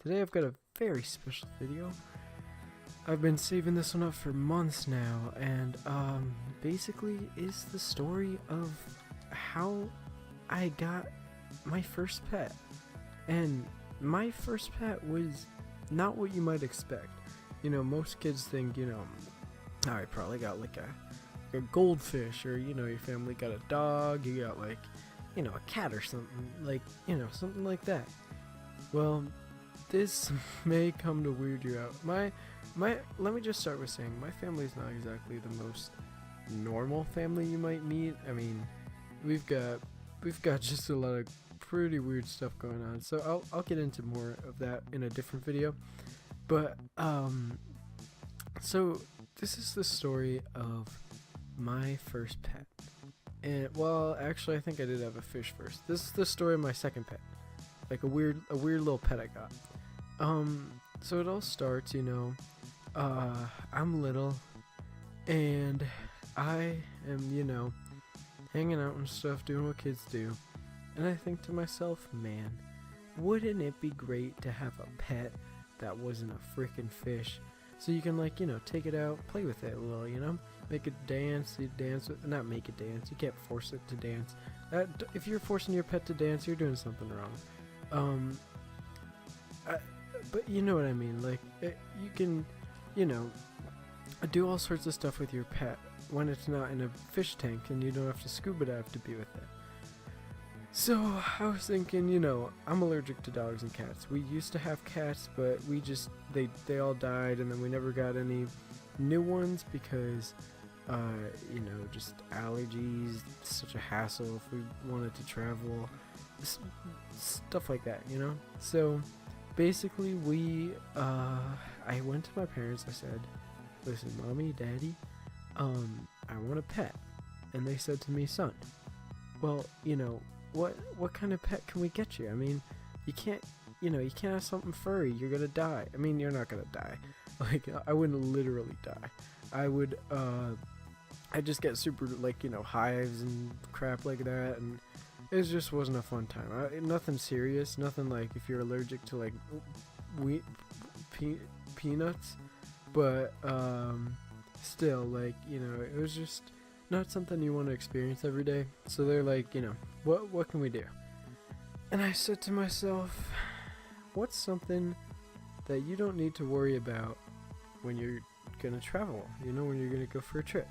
Today I've got a very special video. I've been saving this one up for months now, and basically is the story of how I got my first pet. And my first pet was not what you might expect. You know, most kids think, oh, I probably got like a goldfish, or your family got a dog, you got like, a cat or something, like, something like that. Well, this may come to weird you out. Let me just start with saying my family is not exactly the most normal family you might meet. I mean, we've got just a lot of pretty weird stuff going on. So I'll get into more of that in a different video. But so this is the story of my first pet. And well, actually I think I did have a fish first. This is the story of my second pet. Like a weird little pet I got. So it all starts, I'm little, and I am, hanging out and stuff, doing what kids do, and I think to myself, man, wouldn't it be great to have a pet that wasn't a freaking fish? So you can, like, take it out, play with it a little, make it dance, you dance with, not make it dance, you can't force it to dance. If you're forcing your pet to dance, you're doing something wrong. But you know what I mean, like, you can, do all sorts of stuff with your pet when it's not in a fish tank and you don't have to scuba dive to be with it. So I was thinking, I'm allergic to dogs and cats. We used to have cats, but they all died, and then we never got any new ones because, just allergies, such a hassle if we wanted to travel, stuff like that, So basically I went to my parents. I said, listen, mommy, daddy, I want a pet. And they said to me, son, well, what kind of pet can we get you? I mean, you can't have something furry, you're gonna die. I mean, you're not gonna die. Like, I wouldn't literally die. I'd just get super, like, hives and crap like that, and it just wasn't a fun time. Nothing serious, nothing like if you're allergic to, like, peanuts, but still, like, it was just not something you want to experience every day. So they're like, what can we do? And I said to myself, what's something that you don't need to worry about when you're gonna travel, when you're gonna go for a trip?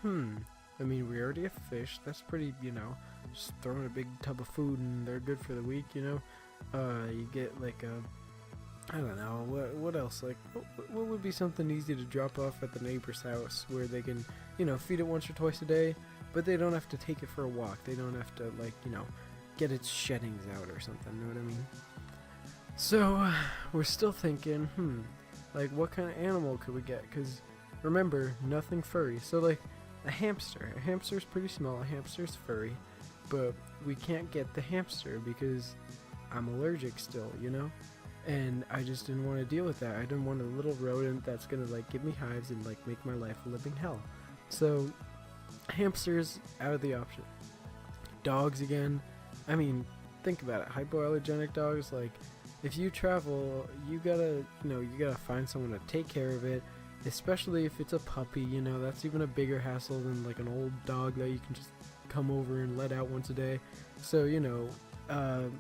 I mean, we already have fish. That's pretty, just throw in a big tub of food and they're good for the week, You get like I don't know, what else? Like, what would be something easy to drop off at the neighbor's house where they can, feed it once or twice a day, but they don't have to take it for a walk. They don't have to, like, get its sheddings out or something, know what I mean? So, we're still thinking, like, what kind of animal could we get? Because, remember, nothing furry. So, like, a hamster. A hamster's pretty small. A hamster's furry. But we can't get the hamster because I'm allergic still, And I just didn't want to deal with that. I didn't want a little rodent that's gonna, like, give me hives and, like, make my life a living hell. So, hamsters out of the option. Dogs again. I mean, think about it. Hypoallergenic dogs, like, if you travel, you gotta find someone to take care of it. Especially if it's a puppy, that's even a bigger hassle than, like, an old dog that you can just come over and let out once a day. So, the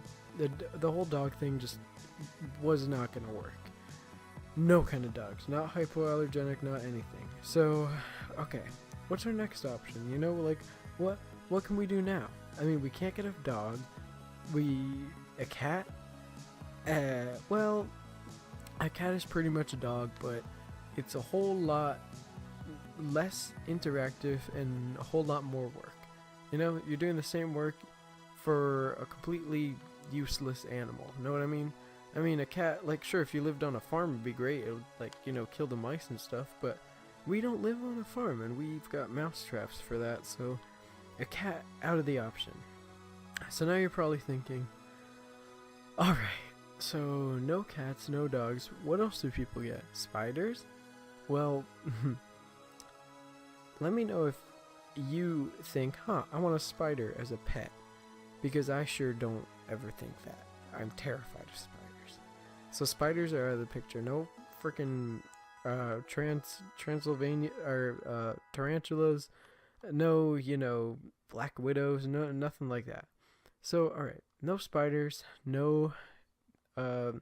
whole dog thing just was not gonna work. No kind of dogs, not hypoallergenic, not anything. So, okay, what's our next option? Like, what can we do now? I mean, we can't get a dog. A cat? Well, a cat is pretty much a dog, but it's a whole lot less interactive and a whole lot more work. You're doing the same work for a completely useless animal. Know what I mean? I mean, a cat, like, sure, if you lived on a farm, it'd be great. It would, like, kill the mice and stuff, but we don't live on a farm, and we've got mouse traps for that, so a cat, out of the option. So now you're probably thinking, alright, so no cats, no dogs, what else do people get? Spiders? Well, let me know if you think, I want a spider as a pet, because I sure don't ever think that. I'm terrified of spiders. So spiders are out of the picture. No freaking Transylvania or tarantulas. No, black widows. No, nothing like that. So all right, no spiders. No, uh,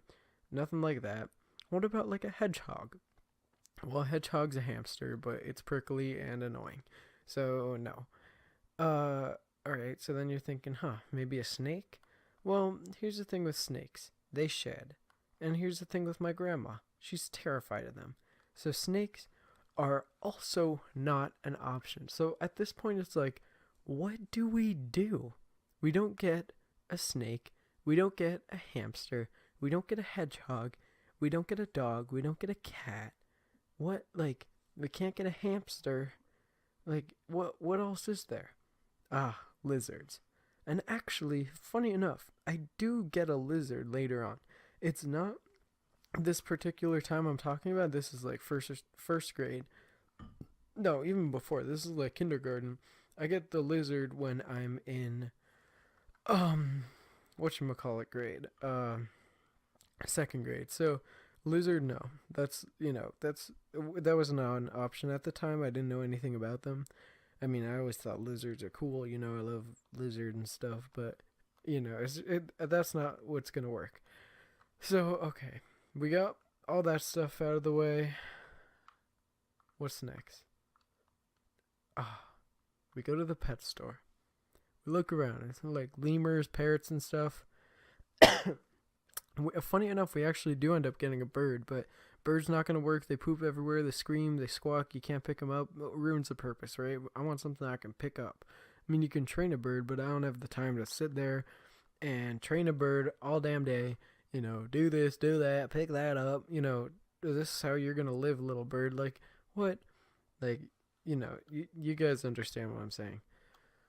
nothing like that. What about like a hedgehog? Well, a hedgehog's a hamster, but it's prickly and annoying. So no. All right. So then you're thinking, maybe a snake. Well, here's the thing with snakes. They shed. And here's the thing with my grandma. She's terrified of them. So snakes are also not an option. So at this point, it's like, what do we do? We don't get a snake. We don't get a hamster. We don't get a hedgehog. We don't get a dog. We don't get a cat. What, like, we can't get a hamster. Like, what else is there? Lizards. And actually, funny enough, I do get a lizard later on. It's not this particular time I'm talking about. This is like first grade. No, even before. This is like kindergarten. I get the lizard when I'm in whatchamacallit grade. Second grade. So lizard, no. That was not an option at the time. I didn't know anything about them. I mean, I always thought lizards are cool. I love lizard and stuff, but that's not what's gonna work. So okay, we got all that stuff out of the way. What's next? We go to the pet store. We look around. It's like lemurs, parrots, and stuff. Funny enough, we actually do end up getting a bird, but bird's not going to work. They poop everywhere. They scream. They squawk. You can't pick them up. It ruins the purpose, right? I want something I can pick up. I mean, you can train a bird, but I don't have the time to sit there and train a bird all damn day. Do this, do that, pick that up. This is how you're going to live, little bird. Like, what? Like, you guys understand what I'm saying.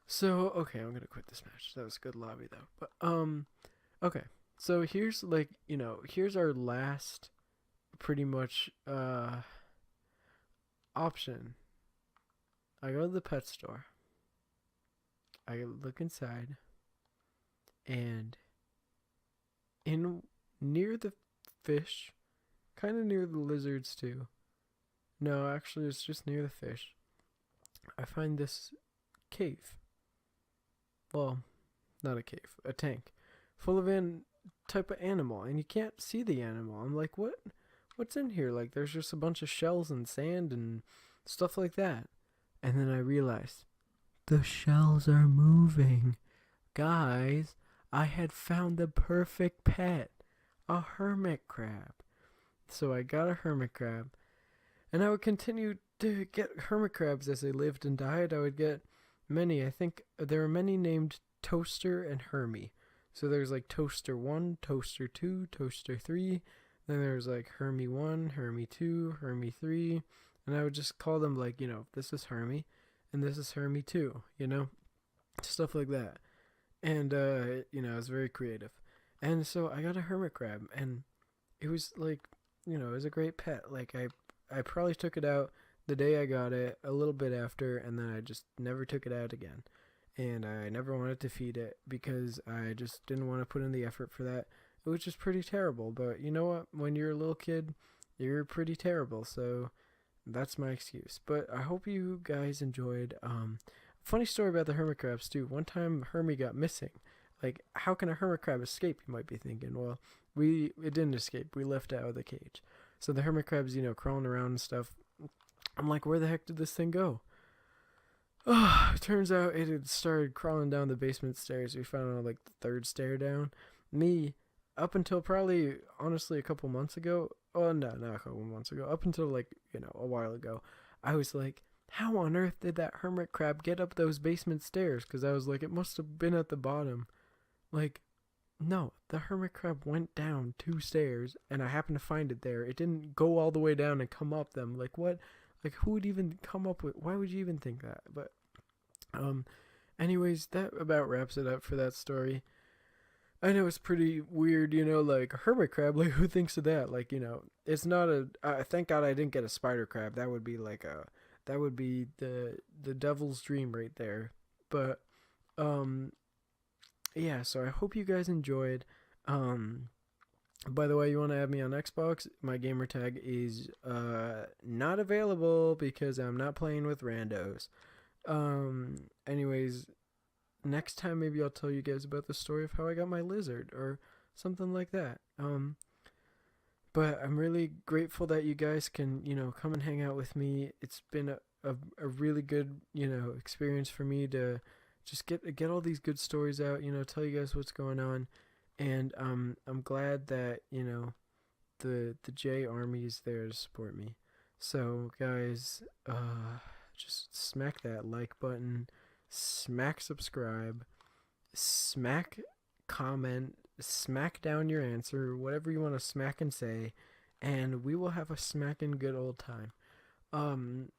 So, okay, I'm going to quit this match. That was a good lobby, though. But, okay. So here's here's our last pretty much option. I go to the pet store. I look inside, and near the fish, kind of near the lizards too. No, actually it's just near the fish. I find this cave. Well, not a cave, a tank full of type of animal, and you can't see the animal. I'm like, what's in here? Like, there's just a bunch of shells and sand and stuff like that. And then I realized the shells are moving. Guys, I had found the perfect pet, a hermit crab. So I got a hermit crab, and I would continue to get hermit crabs as they lived and died. I would get many. I think there were many named Toaster and Hermie. So there's like Toaster 1, Toaster 2, Toaster 3. Then there's like Hermie 1, Hermie 2, Hermie 3. And I would just call them like, this is Hermie and this is Hermie 2, stuff like that. And, it was very creative. And so I got a hermit crab, and it was like, it was a great pet. Like, I probably took it out the day I got it, a little bit after, and then I just never took it out again. And I never wanted to feed it because I just didn't want to put in the effort for that. It was just pretty terrible. But you know what? When you're a little kid, you're pretty terrible. So that's my excuse. But I hope you guys enjoyed. Funny story about the hermit crabs too. One time Hermie got missing. Like, how can a hermit crab escape, you might be thinking. Well, it didn't escape. We left it out of the cage. So the hermit crab's, crawling around and stuff. I'm like, where the heck did this thing go? It turns out it had started crawling down the basement stairs. We found it on like the third stair down. Me, up until probably, honestly, a couple months ago. Oh, no, not a couple months ago. Up until like, a while ago. I was like, how on earth did that hermit crab get up those basement stairs? Because I was like, it must have been at the bottom. Like, no, the hermit crab went down 2 stairs, and I happened to find it there. It didn't go all the way down and come up them. Like, what? Like, who would even come up with... Why would you even think that? But, anyways, that about wraps it up for that story. I know it's pretty weird, like, a hermit crab, like, who thinks of that? Like, it's not a... thank God I didn't get a spider crab. That would be, like, that would be the devil's dream right there. But, yeah, so I hope you guys enjoyed. By the way, you want to add me on Xbox? My gamer tag is not available because I'm not playing with randos. Anyways, next time maybe I'll tell you guys about the story of how I got my lizard or something like that. But I'm really grateful that you guys can, come and hang out with me. It's been a really good, experience for me to just get all these good stories out, tell you guys what's going on. And I'm glad that, the J Army is there to support me. So guys, just smack that like button, smack subscribe, smack comment, smack down your answer, whatever you want to smack and say, and we will have a smacking good old time. Um,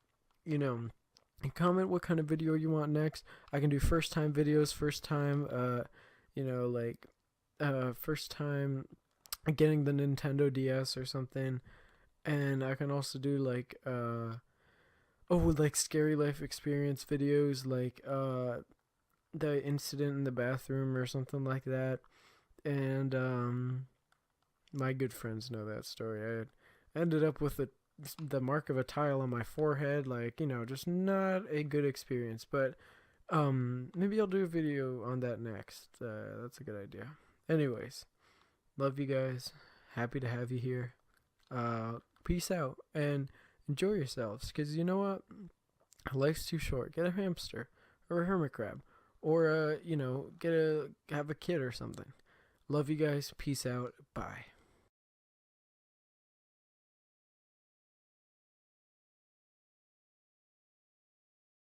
you know, comment what kind of video you want next. I can do first time videos, first time, first time getting the Nintendo DS or something, and I can also do like scary life experience videos, like the incident in the bathroom or something like that. And my good friends know that story. I ended up with the mark of a tile on my forehead, like, just not a good experience. But maybe I'll do a video on that next. That's a good idea. Anyways, love you guys. Happy to have you here. Peace out and enjoy yourselves, because you know what? Life's too short. Get a hamster or a hermit crab, or have a kid or something. Love you guys. Peace out. Bye.